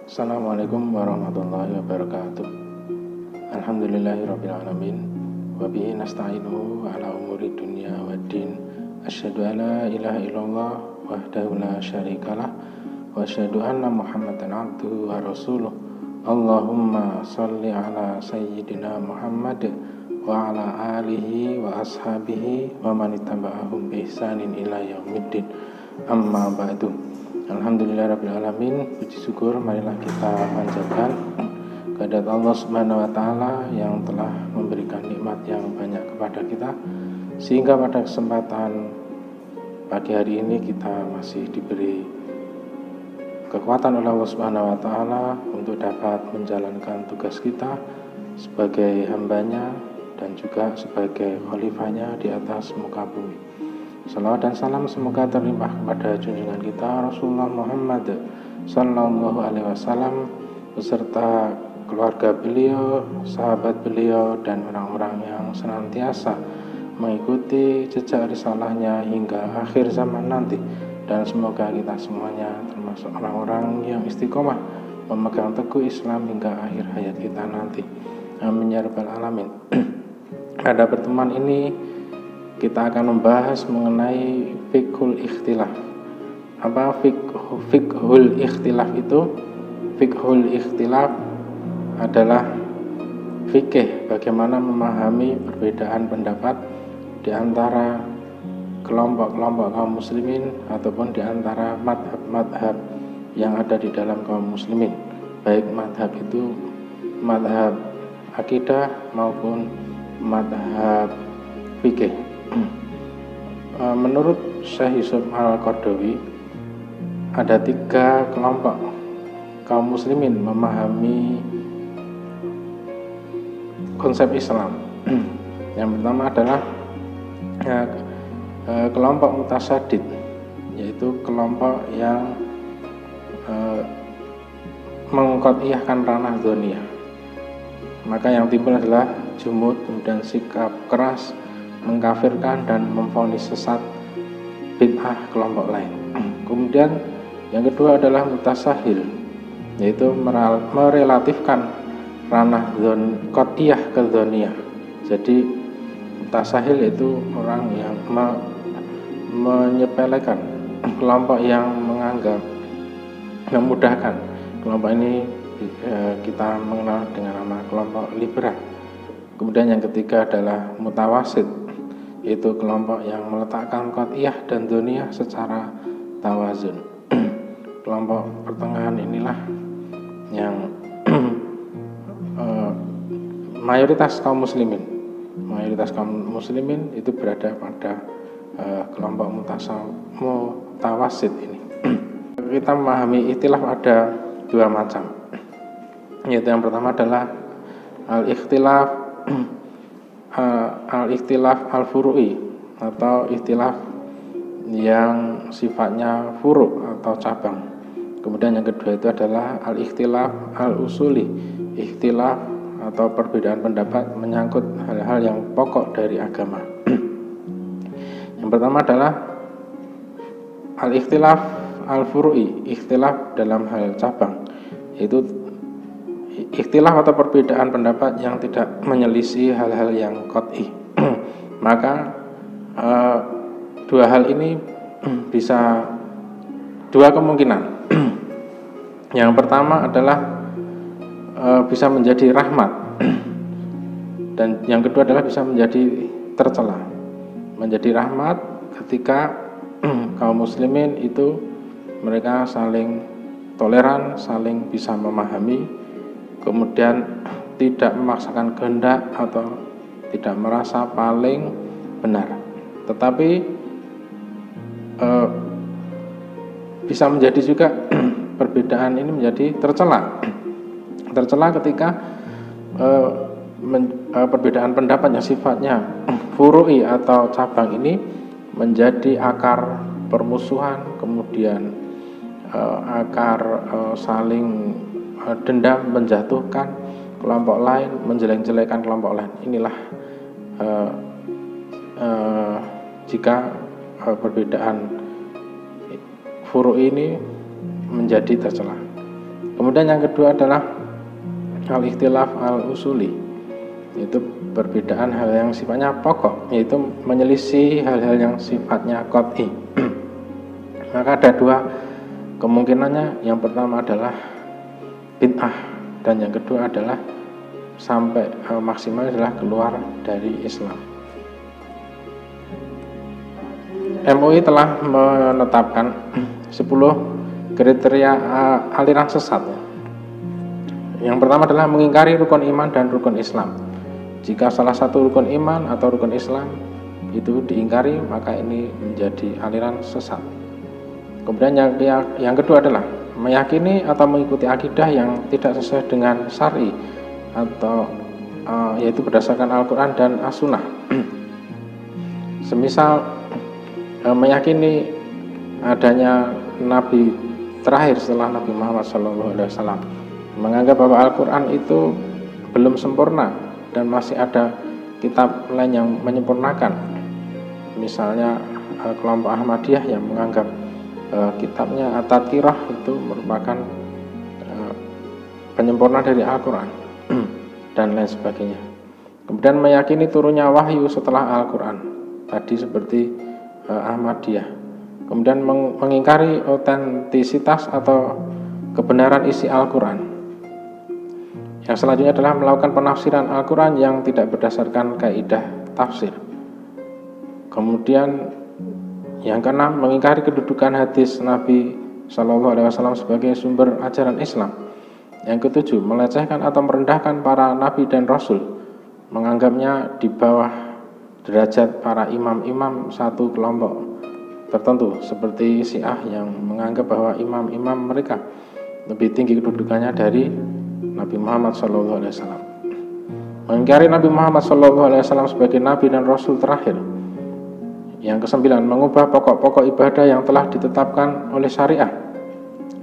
Assalamualaikum warahmatullahi wabarakatuh. Alhamdulillahirabbil alamin wa bihi nasta'inuhu ala umuri dunya waddin. Asyhadu an la ilaha illallah wahdahu la syarikalah wa asyhadu anna Muhammadan abduhu wa rasuluh. Allahumma shalli ala sayyidina Muhammad wa ala alihi wa ashabihi wa man ittaba'ahum bi ihsanin ila yaumiddin. Amma ba'du. Alhamdulillahirabbil alamin. Puji syukur marilah kita panjatkan kehadirat Allah Subhanahu wa taala yang telah memberikan nikmat yang banyak kepada kita, sehingga pada kesempatan pagi hari ini kita masih diberi kekuatan oleh Allah Subhanahu wa taala untuk dapat menjalankan tugas kita sebagai hambanya dan juga sebagai khalifahnya di atas muka bumi. Salawat dan salam semoga terlimpah kepada junjungan kita Rasulullah Muhammad Sallallahu Alaihi Wasallam beserta keluarga beliau, sahabat beliau, dan orang-orang yang senantiasa mengikuti jejak risalahnya hingga akhir zaman nanti. Dan semoga kita semuanya termasuk orang-orang yang istiqomah memegang teguh Islam hingga akhir hayat kita nanti. Amin ya rabbal alamin. Pada pertemuan ini kita akan membahas mengenai fiqhul ikhtilaf. Apa fiqhul ikhtilaf itu? Fiqhul ikhtilaf adalah fikih bagaimana memahami perbedaan pendapat di antara kelompok-kelompok kaum muslimin ataupun di antara madhab-madhab yang ada di dalam kaum muslimin, baik madhab itu madhab akidah maupun madhab fikih. Menurut Syekh Yusuf Al-Qaradawi, ada 3 kelompok kaum muslimin memahami konsep Islam. Yang pertama adalah kelompok mutasyadid, yaitu kelompok yang mengqat'iyahkan ranah dzoniyah. Maka yang timbul adalah jumud, kemudian sikap keras, mengkafirkan dan memvonis sesat bid'ah kelompok lain. Kemudian yang kedua adalah mutasahil, yaitu merelatifkan ranah qat'iyah ke dzoniyah. Jadi mutasahil itu orang yang menyepelekan, kelompok yang menganggap memudahkan. Kelompok ini kita mengenal dengan nama kelompok liberal. Kemudian yang ketiga adalah mutawasid, yaitu kelompok yang meletakkan qat'iyah dan dzoniyah secara tawazun. Kelompok pertengahan inilah yang mayoritas kaum muslimin itu berada pada kelompok mutawasid ini. Kita memahami ikhtilaf ada 2 macam, yaitu yang pertama adalah al-ikhtilaf al-furu'i atau ikhtilaf yang sifatnya furu' atau cabang. Kemudian yang kedua itu adalah al-ikhtilaf al-usuli, ikhtilaf atau perbedaan pendapat menyangkut hal-hal yang pokok dari agama. Yang pertama adalah al-ikhtilaf al-furu'i, ikhtilaf dalam hal cabang, yaitu ikhtilaf atau perbedaan pendapat yang tidak menyelisih hal-hal yang qat'i. Maka 2 hal ini bisa 2 kemungkinan. Yang pertama adalah bisa menjadi rahmat, dan yang kedua adalah bisa menjadi tercela. Menjadi rahmat ketika kaum muslimin itu mereka saling toleran, saling bisa memahami, kemudian tidak memaksakan kehendak atau tidak merasa paling benar. Tetapi bisa menjadi juga perbedaan ini menjadi tercela ketika perbedaan pendapat yang sifatnya furu'i atau cabang ini menjadi akar permusuhan, kemudian akar saling dendam, menjatuhkan kelompok lain, menjelek-jelekan kelompok lain. Inilah jika perbedaan furu' ini menjadi tercela. Kemudian yang kedua adalah al-ikhtilaf al-usuli, yaitu perbedaan hal yang sifatnya pokok, yaitu menyelisih hal-hal yang sifatnya qat'i. Maka ada dua kemungkinannya. Yang pertama adalah bid'ah, dan yang kedua adalah sampai maksimal adalah keluar dari Islam. MUI telah menetapkan 10 kriteria aliran sesat. Yang pertama adalah mengingkari rukun iman dan rukun Islam. Jika salah satu rukun iman atau rukun Islam itu diingkari, maka ini menjadi aliran sesat. Kemudian yang kedua adalah meyakini atau mengikuti akidah yang tidak sesuai dengan syar'i atau yaitu berdasarkan Al-Quran dan As-Sunnah. Semisal meyakini adanya Nabi terakhir setelah Nabi Muhammad SAW, menganggap bahwa Al-Quran itu belum sempurna dan masih ada kitab lain yang menyempurnakan. Misalnya kelompok Ahmadiyah yang menganggap kitabnya At-Tadkirah itu merupakan penyempurna dari Al-Quran dan lain sebagainya. Kemudian meyakini turunnya wahyu setelah Al-Quran, tadi seperti Ahmadiyah. Kemudian mengingkari otentisitas atau kebenaran isi Al-Quran. Yang selanjutnya adalah melakukan penafsiran Al-Quran yang tidak berdasarkan kaidah tafsir. Kemudian yang keenam, mengingkari kedudukan hadis Nabi SAW sebagai sumber ajaran Islam. Yang ketujuh, melecehkan atau merendahkan para nabi dan rasul, menganggapnya di bawah derajat para imam-imam satu kelompok tertentu, seperti Syiah yang menganggap bahwa imam-imam mereka lebih tinggi kedudukannya dari Nabi Muhammad SAW. Mengingkari Nabi Muhammad SAW sebagai nabi dan rasul terakhir. Yang kesembilan, mengubah pokok-pokok ibadah yang telah ditetapkan oleh syariah,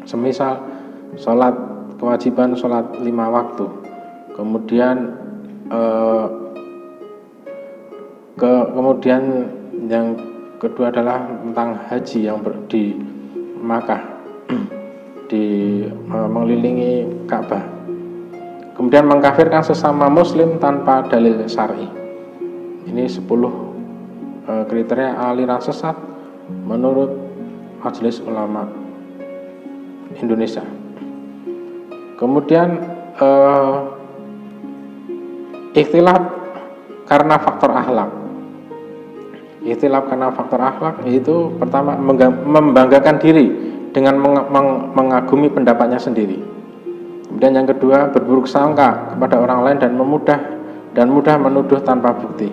semisal sholat, kewajiban sholat 5 waktu. Kemudian kemudian yang kedua adalah tentang haji yang di Makkah, mengelilingi Ka'bah. Kemudian mengkafirkan sesama muslim tanpa dalil syar'i. Ini 10 kriteria aliran sesat menurut Majelis Ulama Indonesia. Kemudian ikhtilaf karena faktor akhlak. Ikhtilaf karena faktor akhlak yaitu pertama membanggakan diri dengan mengagumi pendapatnya sendiri. Kemudian yang kedua, berburuk sangka kepada orang lain dan mudah menuduh tanpa bukti.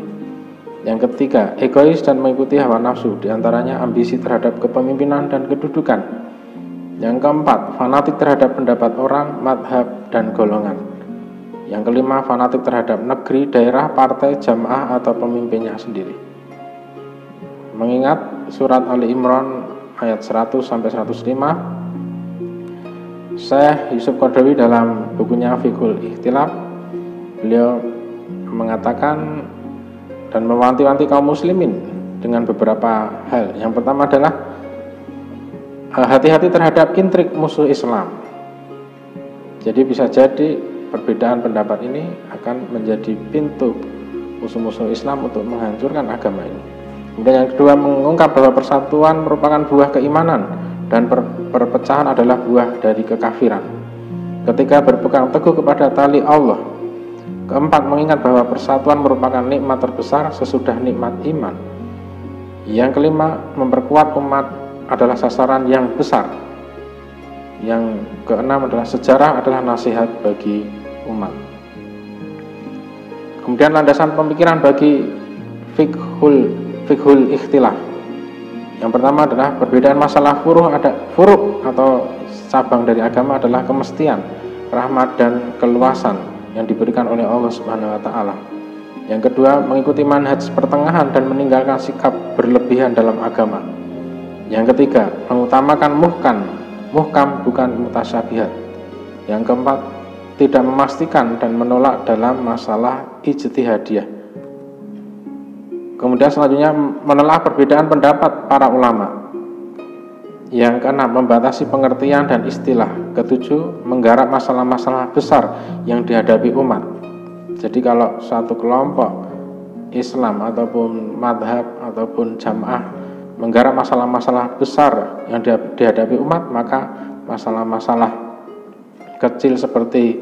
Yang ketiga, egois dan mengikuti hawa nafsu, diantaranya ambisi terhadap kepemimpinan dan kedudukan. Yang keempat, fanatik terhadap pendapat orang, madhab, dan golongan. Yang kelima, fanatik terhadap negeri, daerah, partai, jamaah, atau pemimpinnya sendiri. Mengingat surat Ali Imran ayat 100-105, Syekh Yusuf Qaradawi dalam bukunya Fiqhul Ikhtilaf, beliau mengatakan dan mewanti-wanti kaum muslimin dengan beberapa hal. Yang pertama adalah hati-hati terhadap intrik musuh Islam. Jadi bisa jadi perbedaan pendapat ini akan menjadi pintu musuh-musuh Islam untuk menghancurkan agama ini. Kemudian yang kedua, mengungkap bahwa persatuan merupakan buah keimanan dan perpecahan adalah buah dari kekafiran. Ketika berpegang teguh kepada tali Allah. Keempat, mengingat bahwa persatuan merupakan nikmat terbesar sesudah nikmat iman. Yang kelima, memperkuat umat adalah sasaran yang besar. Yang keenam adalah sejarah adalah nasihat bagi umat. Kemudian landasan pemikiran bagi fiqhul ikhtilaf. Yang pertama adalah perbedaan masalah furuh atau cabang dari agama adalah kemestian, rahmat dan keluasan yang diberikan oleh Allah Subhanahu wa taala. Yang kedua, mengikuti manhaj pertengahan dan meninggalkan sikap berlebihan dalam agama. Yang ketiga, mengutamakan muhkam bukan mutasyabihat. Yang keempat, tidak memastikan dan menolak dalam masalah ijtihadiyah. Kemudian selanjutnya menelaah perbedaan pendapat para ulama. Yang keenam, membatasi pengertian dan istilah. Ketujuh, menggarap masalah-masalah besar yang dihadapi umat. Jadi kalau suatu kelompok Islam ataupun madhab ataupun jamaah menggarap masalah-masalah besar yang dihadapi umat, maka masalah-masalah kecil seperti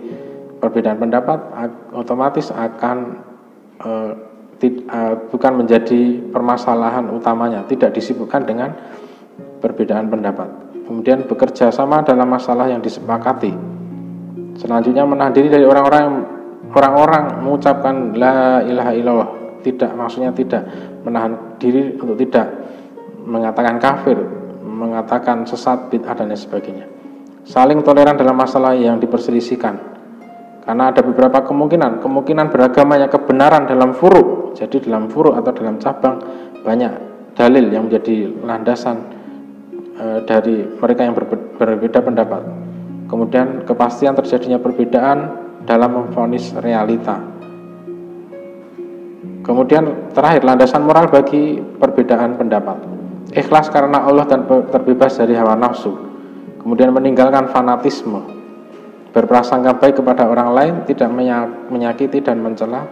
perbedaan pendapat otomatis akan bukan menjadi permasalahan utamanya, tidak disibukkan dengan perbedaan pendapat. Kemudian bekerja sama dalam masalah yang disepakati. Selanjutnya menahan diri dari orang-orang mengucapkan la ilaha illallah. Tidak, maksudnya tidak menahan diri untuk tidak mengatakan kafir, mengatakan sesat, bid'ah dan lain sebagainya. Saling toleran dalam masalah yang diperselisihkan. Karena ada beberapa kemungkinan beragamanya kebenaran dalam furu'. Jadi dalam furu' atau dalam cabang banyak dalil yang menjadi landasan dari mereka yang berbeda pendapat. Kemudian kepastian terjadinya perbedaan dalam memvonis realita. Kemudian terakhir, landasan moral bagi perbedaan pendapat. Ikhlas karena Allah dan terbebas dari hawa nafsu. Kemudian meninggalkan fanatisme. Berprasangka baik kepada orang lain, tidak menyakiti dan mencela,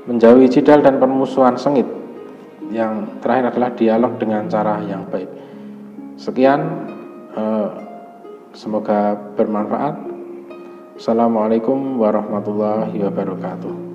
menjauhi jidal dan permusuhan sengit. Yang terakhir adalah dialog dengan cara yang baik. Sekian, semoga bermanfaat. Assalamualaikum warahmatullahi wabarakatuh.